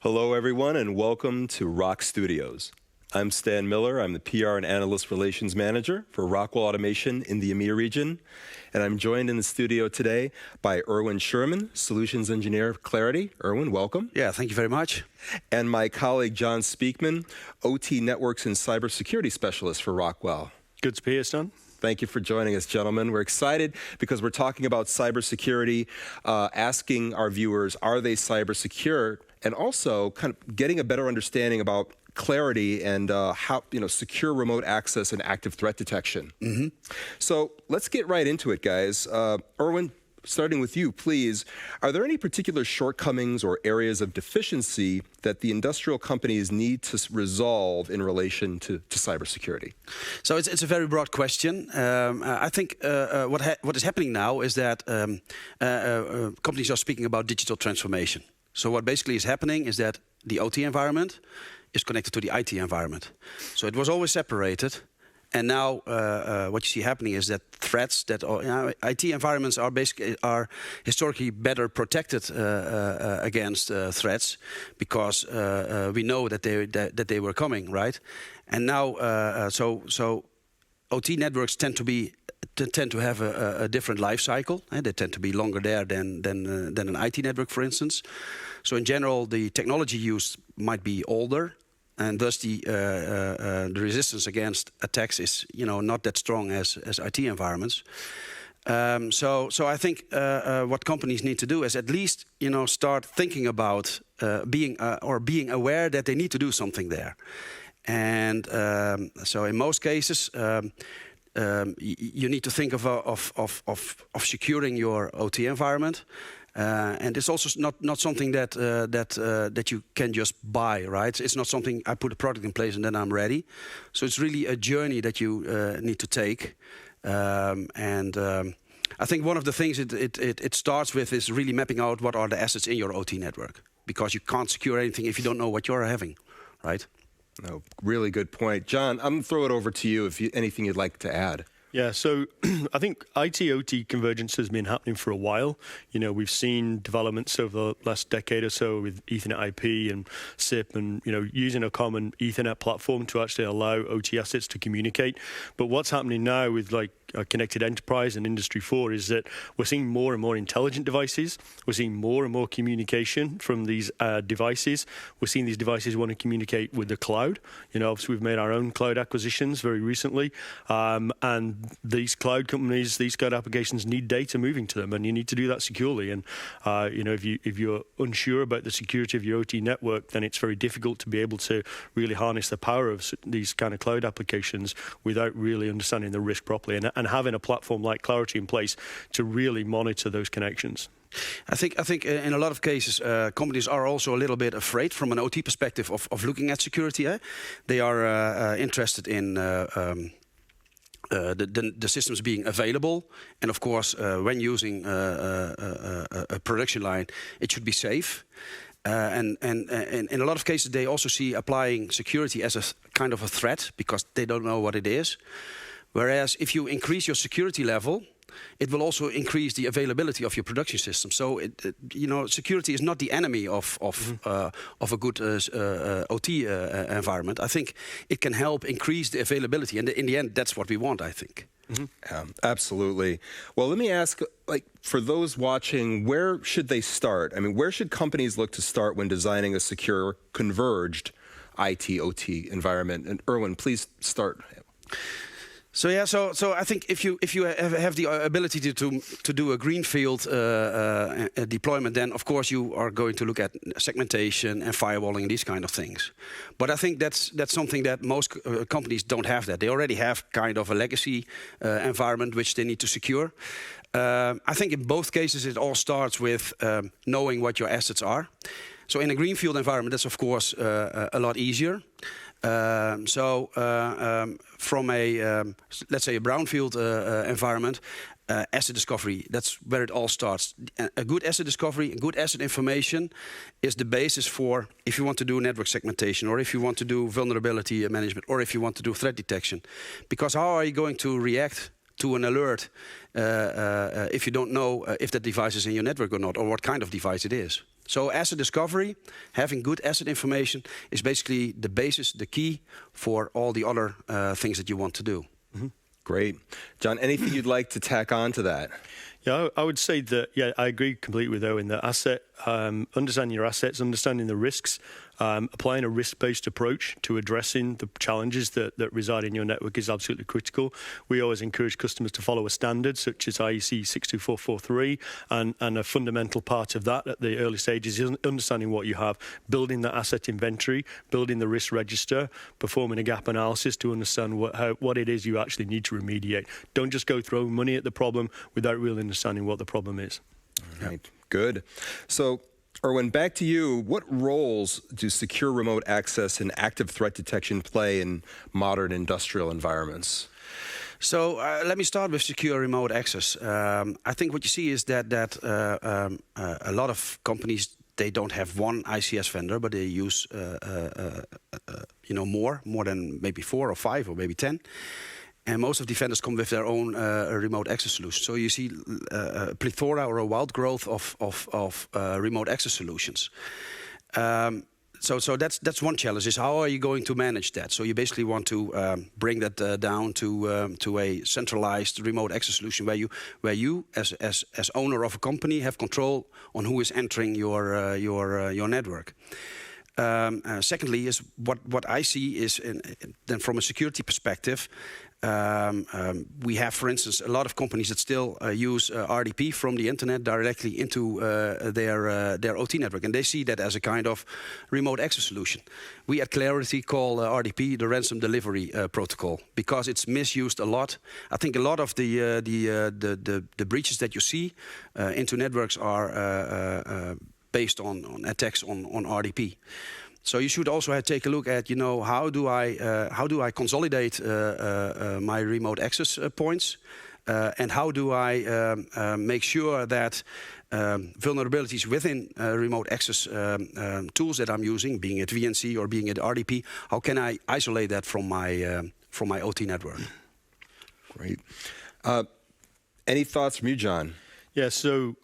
Hello, everyone, and welcome to Rock Studios. I'm Stan Miller. I'm the PR and Analyst Relations Manager for Rockwell Automation in the EMEA region. And I'm joined in the studio today by Erwin Schürmann, Solutions Engineer of Claroty. Erwin, welcome. Yeah, thank you very much. And my colleague, John Speakman, OT Networks and Cybersecurity Specialist for Rockwell. Good to be here, Stan. Thank you for joining us, gentlemen. We're excited because we're talking about cybersecurity, asking our viewers, are they cyber secure? And also kind of getting a better understanding about Claroty and how, secure remote access and active threat detection. Mm-hmm. So let's get right into it, guys. Erwin, starting with you, please. Are there any particular shortcomings or areas of deficiency that the industrial companies need to resolve in relation to cybersecurity? So it's a very broad question. I think what is happening now is that companies are speaking about digital transformation. So what basically is happening is that the OT environment is connected to the IT environment. So it was always separated. And now what you see happening is that threats that IT environments are historically better protected against threats because we know that they were coming, right? And now so OT networks tend to have a different life cycle, and they tend to be longer there than an IT network, for instance. So in general, the technology used might be older. And thus the resistance against attacks is not that strong as IT environments. So I think what companies need to do is at least start thinking about being aware that they need to do something there. And so in most cases you need to think of securing your OT environment. And it's also not something that you can just buy, right? It's not something I put a product in place and then I'm ready. So it's really a journey that you need to take. I think one of the things it starts with is really mapping out what are the assets in your OT network, because you can't secure anything if you don't know what you're having, right? No, really good point. John, I'm going to throw it over to you if anything you'd like to add. Yeah, so I think IT-OT convergence has been happening for a while. We've seen developments over the last decade or so with Ethernet IP and SIP and, using a common Ethernet platform to actually allow OT assets to communicate. But what's happening now with Connected Enterprise and Industry 4 is that we're seeing more and more intelligent devices. We're seeing more and more communication from these devices. We're seeing these devices want to communicate with the cloud. Obviously we've made our own cloud acquisitions very recently. And these cloud companies, these cloud applications need data moving to them, and you need to do that securely. And if you're unsure about the security of your OT network, then it's very difficult to be able to really harness the power of these kind of cloud applications without really understanding the risk properly and having a platform like Claroty in place to really monitor those connections. I think in a lot of cases companies are also a little bit afraid from an OT perspective of looking at security. They are interested in the systems being available, and of course when using a production line, it should be safe. And in a lot of cases they also see applying security as a kind of a threat because they don't know what it is. Whereas if you increase your security level, it will also increase the availability of your production system. So security is not the enemy of a good OT environment. I think it can help increase the availability, and in the end, that's what we want, I think. Mm-hmm. Absolutely. Well, let me ask, for those watching, where should they start? I mean, where should companies look to start when designing a secure, converged IT/OT environment? And Erwin, please start. So I think if you have the ability to do a greenfield deployment, then of course you are going to look at segmentation and firewalling and these kind of things. But I think that's something that most companies don't have. That they already have kind of a legacy environment which they need to secure. I think in both cases it all starts with knowing what your assets are. So in a greenfield environment, that's of course a lot easier. From a let's say a brownfield environment, asset discovery, that's where it all starts. A good asset discovery, good asset information is the basis for if you want to do network segmentation, or if you want to do vulnerability management, or if you want to do threat detection. Because how are you going to react to an alert if you don't know if that device is in your network or not, or what kind of device it is? So asset discovery, having good asset information, is basically the basis, the key for all the other things that you want to do. Great. John, anything you'd like to tack on to that? Yeah, I would say that, yeah, I agree completely with Erwin, that understanding your assets, understanding the risks, applying a risk-based approach to addressing the challenges that reside in your network is absolutely critical. We always encourage customers to follow a standard such as IEC 62443, and a fundamental part of that at the early stages is understanding what you have, building that asset inventory, building the risk register, performing a gap analysis to understand what it is you actually need to remediate. Don't just go throwing money at the problem without really understanding what the problem is. All right, good. So, Erwin, back to you. What roles do secure remote access and active threat detection play in modern industrial environments? So let me start with secure remote access. I think what you see is that a lot of companies, they don't have one ICS vendor, but they use more than maybe 4 or 5 or maybe 10. And most of the vendors come with their own remote access solution. So you see a plethora or a wild growth of remote access solutions. So that's one challenge, is how are you going to manage that? So you basically want to bring that down to a centralized remote access solution where you as owner of a company have control on who is entering your network. Secondly, is what I see is then from a security perspective. We have, for instance, a lot of companies that still use RDP from the internet directly into their OT network, and they see that as a kind of remote access solution. We at Claroty call RDP the ransom delivery protocol, because it's misused a lot. I think a lot of the breaches that you see into networks are based on attacks on RDP. So you should also take a look at, how do I consolidate my remote access points, and how do I make sure that vulnerabilities within remote access tools that I'm using, being it VNC or being it RDP, how can I isolate that from my OT network? Great. Any thoughts from you, John? Yeah, so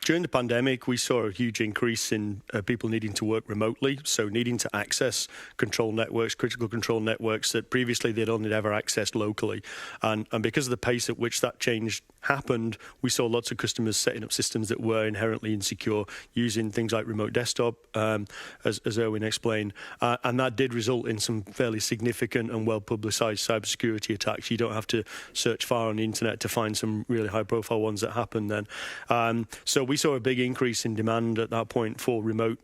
during the pandemic, we saw a huge increase in people needing to work remotely, so needing to access control networks, critical control networks that previously they'd only ever accessed locally. And because of the pace at which that change happened, we saw lots of customers setting up systems that were inherently insecure, using things like remote desktop, as Erwin explained. And that did result in some fairly significant and well-publicized cybersecurity attacks. You don't have to search far on the internet to find some really high-profile ones that happened then. So we saw a big increase in demand at that point for remote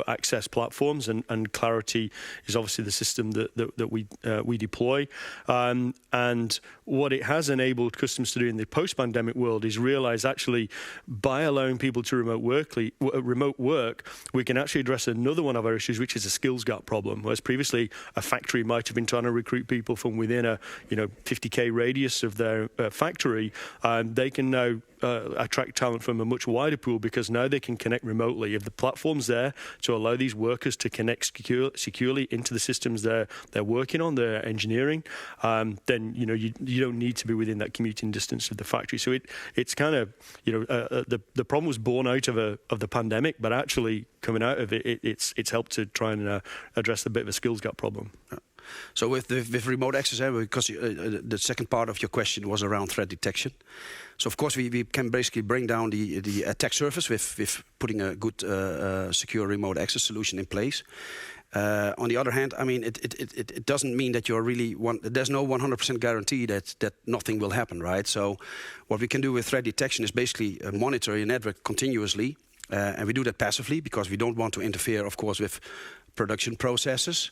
access platforms, and Claroty is obviously the system that we deploy. And what it has enabled customers to do in the post-pandemic world is realize, actually, by allowing people to remote work, we can actually address another one of our issues, which is a skills gap problem. Whereas previously a factory might have been trying to recruit people from within a 50k radius of their factory, they can now attract talent from a much wider pool, because now they can connect remotely. If the platform's there to allow these workers to connect securely into the systems they're working on, they're engineering, then you don't need to be within that commuting distance of the factory. So it's kind of the problem was born out of the pandemic, but actually coming out of it, it's helped to try and address a bit of a skills gap problem. So with remote access, because the second part of your question was around threat detection. So of course we can basically bring down the attack surface with putting a good secure remote access solution in place. On the other hand, I mean, it doesn't mean that you're really there's no 100% guarantee that nothing will happen, right? So what we can do with threat detection is basically monitor your network continuously, and we do that passively because we don't want to interfere, of course, with production processes,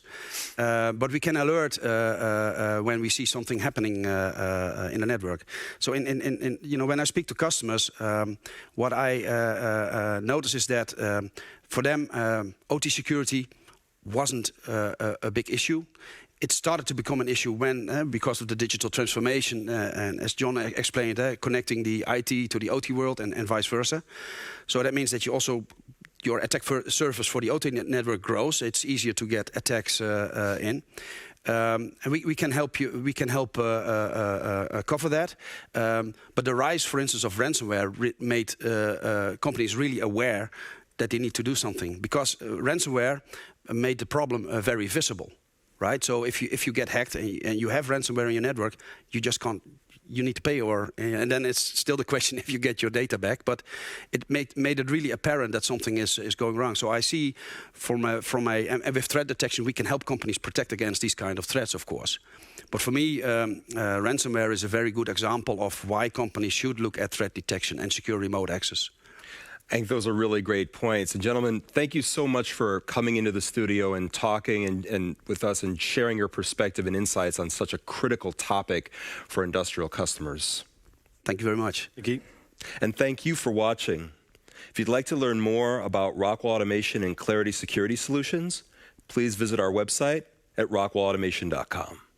but we can alert when we see something happening in the network. So when I speak to customers, what I notice is that for them OT security wasn't a big issue. It started to become an issue when, because of the digital transformation, and as John explained, connecting the IT to the OT world and vice versa. So that means that your attack surface for the OT network grows. It's easier to get attacks in. And we can help you. We can help cover that. But the rise, for instance, of ransomware made companies really aware that they need to do something, because ransomware made the problem very visible, right? So if you get hacked and you have ransomware in your network, you just can't. You need to pay, and then it's still the question if you get your data back. But it made it really apparent that something is going wrong. So I see and with threat detection, we can help companies protect against these kind of threats, of course. But for me, ransomware is a very good example of why companies should look at threat detection and secure remote access. I think those are really great points. And gentlemen, thank you so much for coming into the studio and talking and with us and sharing your perspective and insights on such a critical topic for industrial customers. Thank you very much. Thank you. And thank you for watching. If you'd like to learn more about Rockwell Automation and Claroty Security Solutions, please visit our website at rockwellautomation.com.